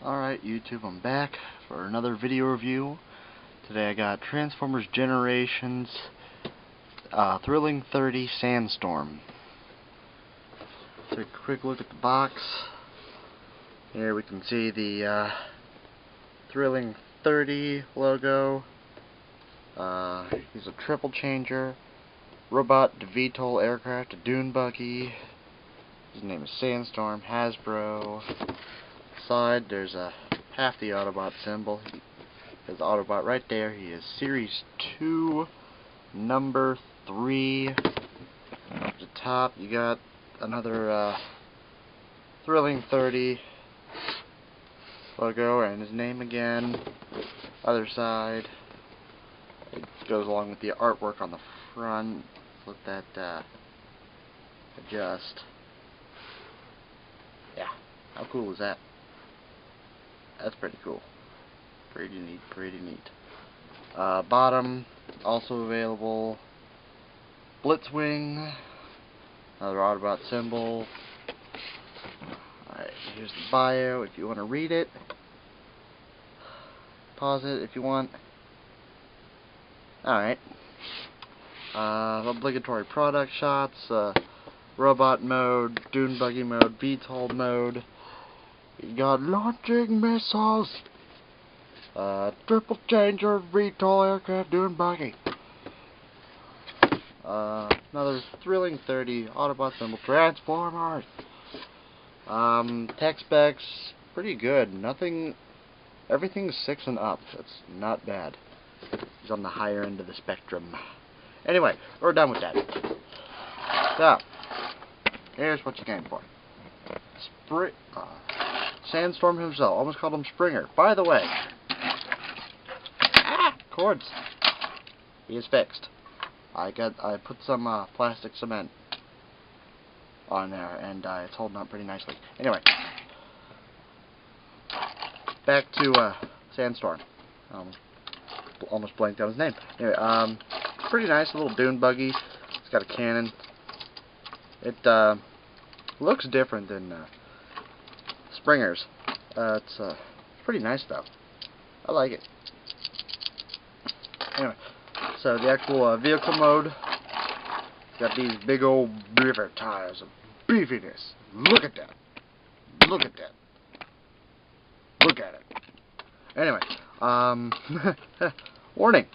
Alright YouTube, I'm back for another video review. Today I got Transformers Generations Thrilling 30 Sandstorm. Take a quick look at the box. Here we can see the Thrilling 30 logo. He's a triple changer, robot VTOL aircraft, a dune buggy. His name is Sandstorm, Hasbro. Side, there's half the Autobot symbol. There's Autobot right there. He is Series 2, number 3. At the top, you got another Thrilling 30 logo and his name again. Other side, it goes along with the artwork on the front. Let that adjust. Yeah, how cool is that? That's pretty cool. Pretty neat, pretty neat. Bottom, also available. Blitzwing. Another Autobot symbol. Alright, here's the bio if you want to read it. Pause it if you want. Alright. Obligatory product shots. Robot mode, dune buggy mode, VTOL mode. You got launching missiles, triple changer, VTOL aircraft, dune buggy. Another Thrilling 30 Autobot symbol, Transformers. Tech specs, pretty good. Nothing, everything's 6 and up. That's not bad. He's on the higher end of the spectrum. Anyway, we're done with that. So, here's what you came for. Sandstorm himself. Almost called him Springer. By the way, cords. He is fixed. I put some plastic cement on there, and it's holding up pretty nicely. Anyway, back to Sandstorm. Almost blanked out his name. Anyway, pretty nice little dune buggy. It's got a cannon. It looks different than Springer's. It's pretty nice though. I like it. Anyway, so the actual vehicle mode, got these big old beaver tires of beefiness. Look at that. Look at that. Look at it. Anyway, warning.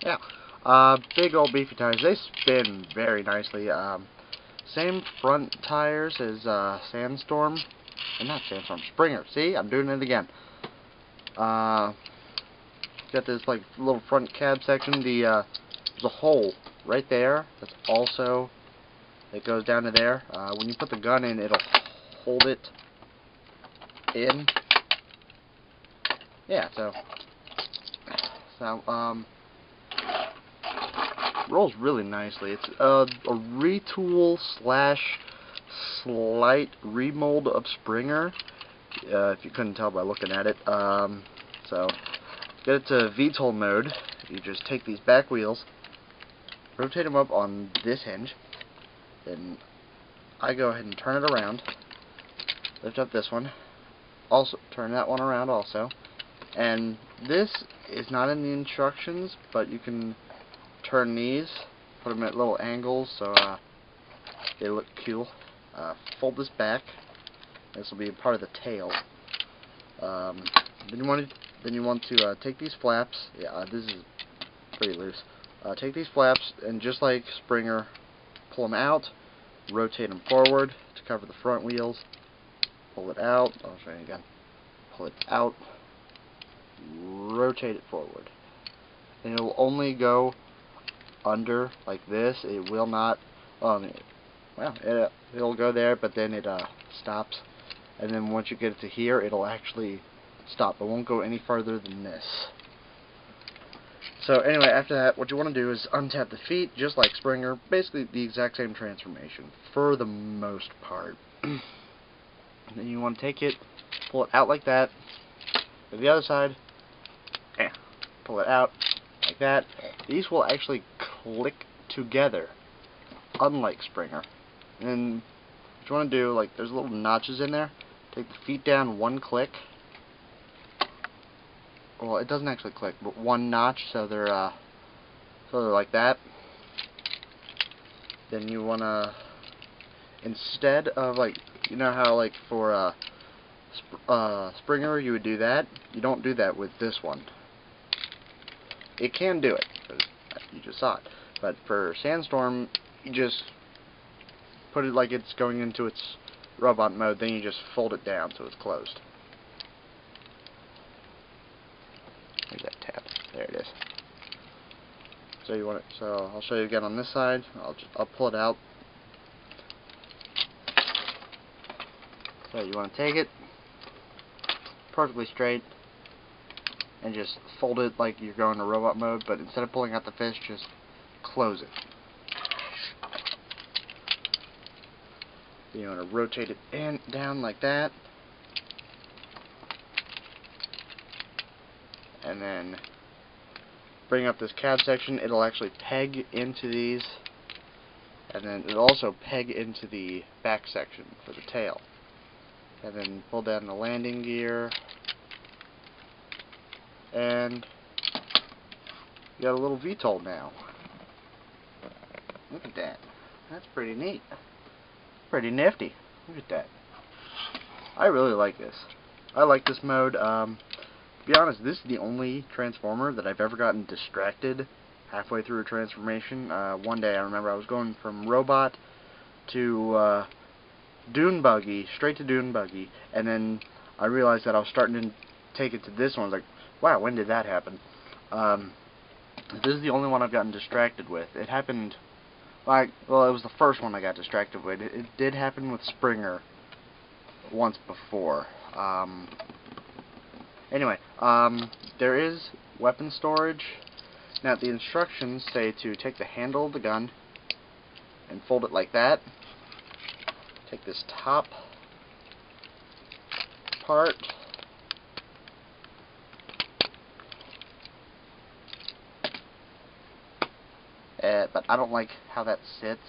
Yeah. Big old beefy tires. They spin very nicely. Same front tires as Sandstorm. Not Sandstorm, Springer. See, I'm doing it again. Got this like little front cab section. There's a hole right there. That's also, it goes down to there. When you put the gun in, it'll hold it in. Yeah. So rolls really nicely. It's a retool / slight remold of Springer, if you couldn't tell by looking at it. So, get it to VTOL mode. You just take these back wheels, rotate them up on this hinge, then I go ahead and turn it around, lift up this one, also turn that one around also, and this is not in the instructions, but you can turn these, put them at little angles so they look cool. Fold this back. This will be a part of the tail. Then you want to take these flaps. Yeah, this is pretty loose. Take these flaps and just like Springer, pull them out, rotate them forward to cover the front wheels. Pull it out. I'll show you again. Pull it out. Rotate it forward. And it will only go under like this. It will not. Well, it'll go there, but then it stops, and then once you get it to here, it'll actually stop. It won't go any further than this. So anyway, after that, what you want to do is untap the feet, just like Springer, basically the exact same transformation, for the most part. And then you want to take it, pull it out like that, to the other side, pull it out like that. These will actually click together, unlike Springer. And what you want to do, like, there's little notches in there. Take the feet down one click, well, it doesn't actually click, but one notch, so they're like that. Then you wanna, instead of, like, you know how, like, for Springer you would do that, you don't do that with this one. It can do it, because you just saw it, but for Sandstorm, you just put it like it's going into its robot mode, then you just fold it down so it's closed. There's that tab. There it is. So you want it. So I'll show you again on this side. I'll pull it out. So you want to take it perfectly straight and just fold it like you're going to robot mode, but instead of pulling out the fish, just close it. You want to rotate it in, down like that, and then bring up this cab section. It'll actually peg into these, and then it'll also peg into the back section for the tail. And then pull down the landing gear, and you got a little VTOL now. Look at that. That's pretty neat. Pretty nifty. Look at that. I really like this. I like this mode. To be honest, this is the only Transformer that I've ever gotten distracted halfway through a transformation. One day I remember I was going from robot to dune buggy, straight to dune buggy, and then I realized that I was starting to take it to this one. I was like, wow, when did that happen? This is the only one I've gotten distracted with. It happened, well, it was the first one I got distracted with. It did happen with Springer once before. Anyway, there is weapon storage. Now, the instructions say to take the handle of the gun and fold it like that. Take this top part, but I don't like how that sits.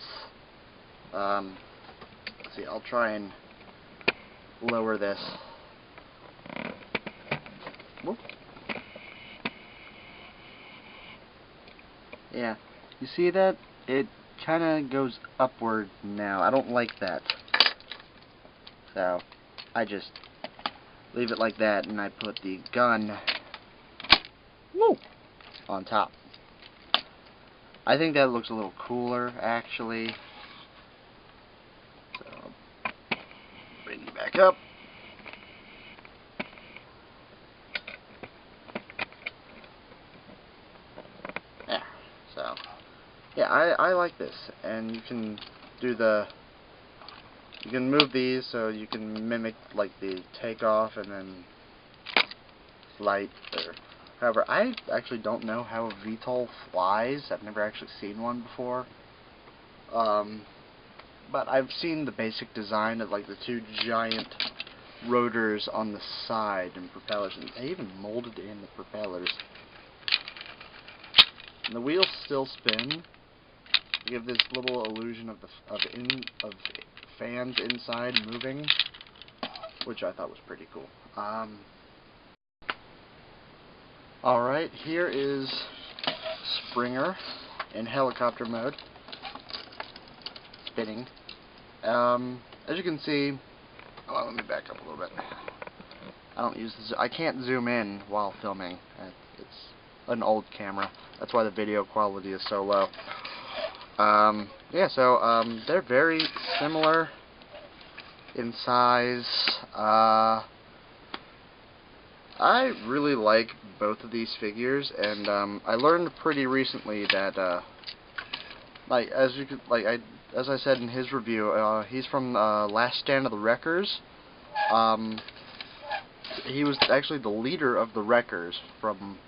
Let's see, I'll try and lower this. Whoop. Yeah, you see that? It kind of goes upward now. I don't like that. So, I just leave it like that, and I put the gun on top. I think that looks a little cooler, actually. So, bring it back up. Yeah, so, yeah, I like this, and you can do you can move these so you can mimic like the takeoff and then flight, or however. I actually don't know how a VTOL flies. I've never actually seen one before. But I've seen the basic design of like the two giant rotors on the side and propellers, and they even molded in the propellers. And the wheels still spin to give this little illusion of fans inside moving, which I thought was pretty cool. Alright, here is Springer in helicopter mode, spinning. As you can see, well, let me back up a little bit. I can't zoom in while filming. It's an old camera. That's why the video quality is so low. Yeah, so they're very similar in size. I really like both of these figures, and I learned pretty recently that as I said in his review, he's from Last Stand of the Wreckers. He was actually the leader of the Wreckers from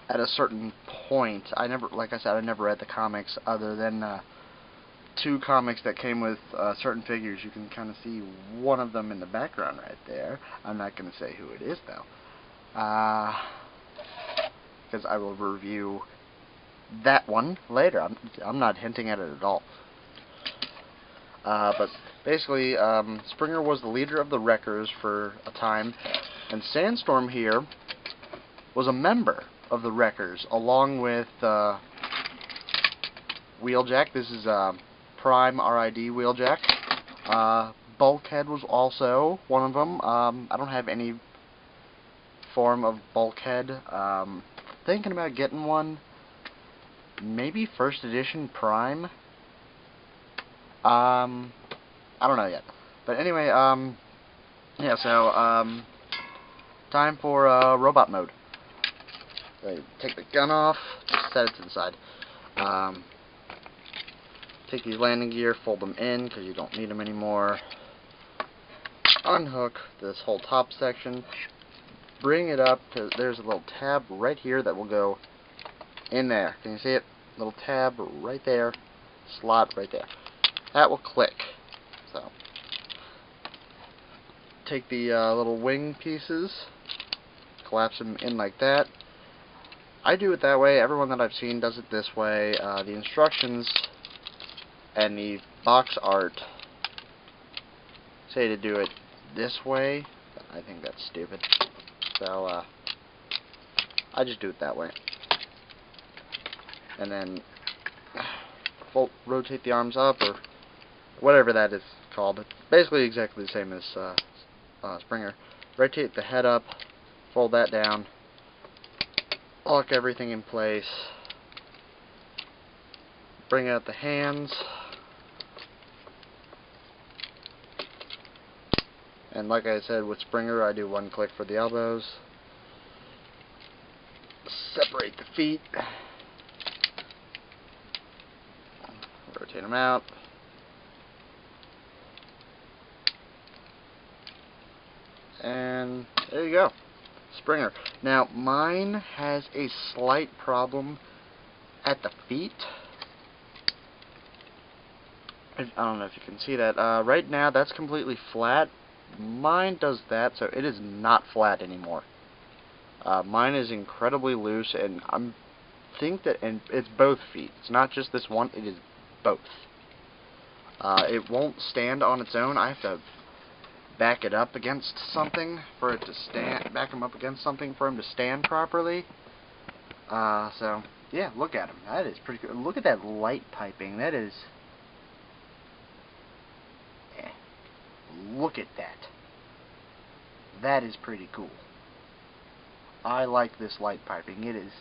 at a certain point. Like I said, I never read the comics other than two comics that came with certain figures. You can kind of see one of them in the background right there. I'm not going to say who it is, though, because I will review that one later. I'm not hinting at it at all. But basically, Springer was the leader of the Wreckers for a time, and Sandstorm here was a member of the Wreckers, along with Wheeljack. This is Prime RID Wheeljack. Bulkhead was also one of them. I don't have any form of Bulkhead. Thinking about getting one. Maybe first edition Prime. I don't know yet. But anyway, yeah, so, time for robot mode. Take the gun off, just set it to the side. Take these landing gear, fold them in, because you don't need them anymore. Unhook this whole top section. Bring it up to, there's a little tab right here that will go in there. Can you see it? Little tab right there. Slot right there. That will click. So, take the little wing pieces, collapse them in like that. I do it that way. Everyone that I've seen does it this way. The instructions and the box art say to do it this way. I think that's stupid. So, I just do it that way. And then rotate the arms up, or whatever that is called. It's basically exactly the same as Springer. Rotate the head up, fold that down, lock everything in place, bring out the hands, and like I said with Springer, I do one click for the elbows. Separate the feet, rotate them out. And there you go. Springer. Now, mine has a slight problem at the feet. I don't know if you can see that. Right now, that's completely flat. Mine does that, so it is not flat anymore. Mine is incredibly loose, and and it's both feet. It's not just this one, it is both. It won't stand on its own. I have to back it up against something for it to stand. Back him up against something for him to stand properly. So yeah, look at him. That is pretty good. Look at that light piping. That is. Look at that. That is pretty cool. I like this light piping. It is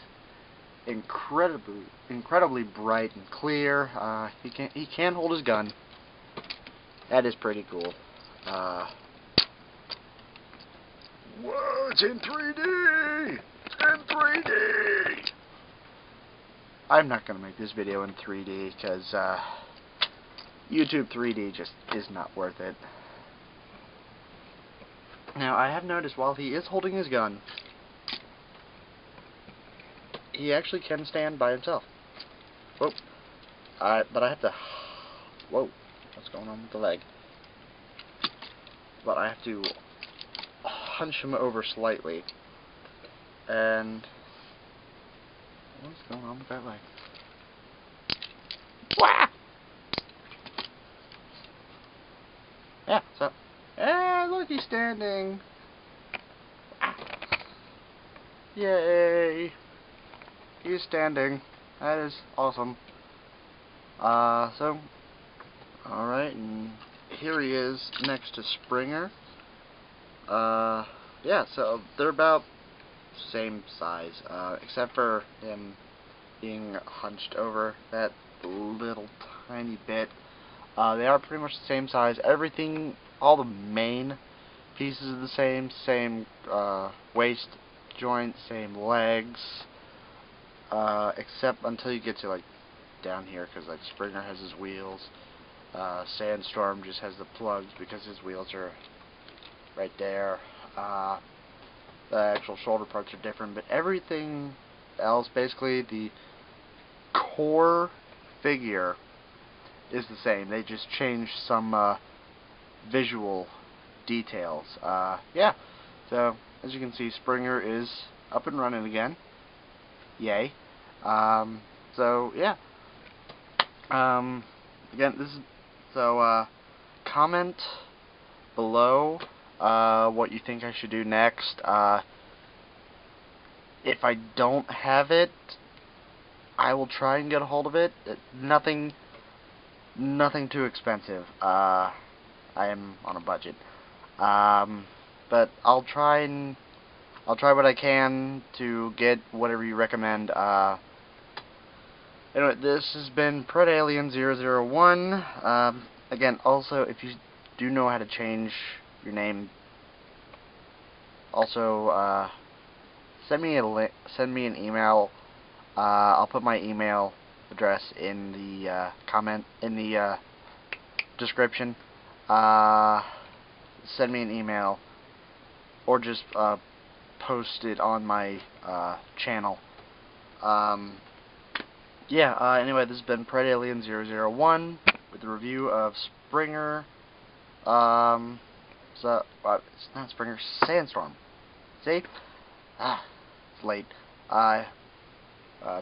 incredibly bright and clear. He can hold his gun. That is pretty cool. Whoa, it's in 3D! It's in 3D! I'm not going to make this video in 3D because YouTube 3D just is not worth it. Now, I have noticed while he is holding his gun, he actually can stand by himself. Whoa. But I have to... Whoa. What's going on with the leg? But I have to hunch him over slightly. And... What's going on with that leg? Wah! Yeah, so... Hey, look, he's standing! Yay! He's standing. That is awesome. So... Alright, and here he is next to Springer. Yeah, so they're about same size, except for him being hunched over that little tiny bit. They are pretty much the same size. Everything, all the main pieces are the same waist joint, same legs, except until you get to like down here, because like Springer has his wheels. Sandstorm just has the plugs because his wheels are right there. The actual shoulder parts are different, but everything else, basically the core figure is the same. They just changed some visual details. Yeah, so as you can see, Springer is up and running again. Yay. So yeah. Again, this is so. Comment below what you think I should do next. if I don't have it, I will try and get a hold of it. Nothing too expensive. I am on a budget. But I'll try what I can to get whatever you recommend. Anyway, this has been PredAlien001. Again, also, if you do know how to change your name, also send me an email. I'll put my email address in the description. Send me an email, or just post it on my channel. Anyway, this has been PredAlien001 with a review of Springer. It's not Springer, Sandstorm. See? It's late.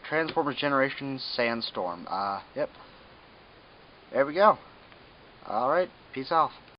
Transformers Generation Sandstorm. Yep. There we go. Alright, peace out.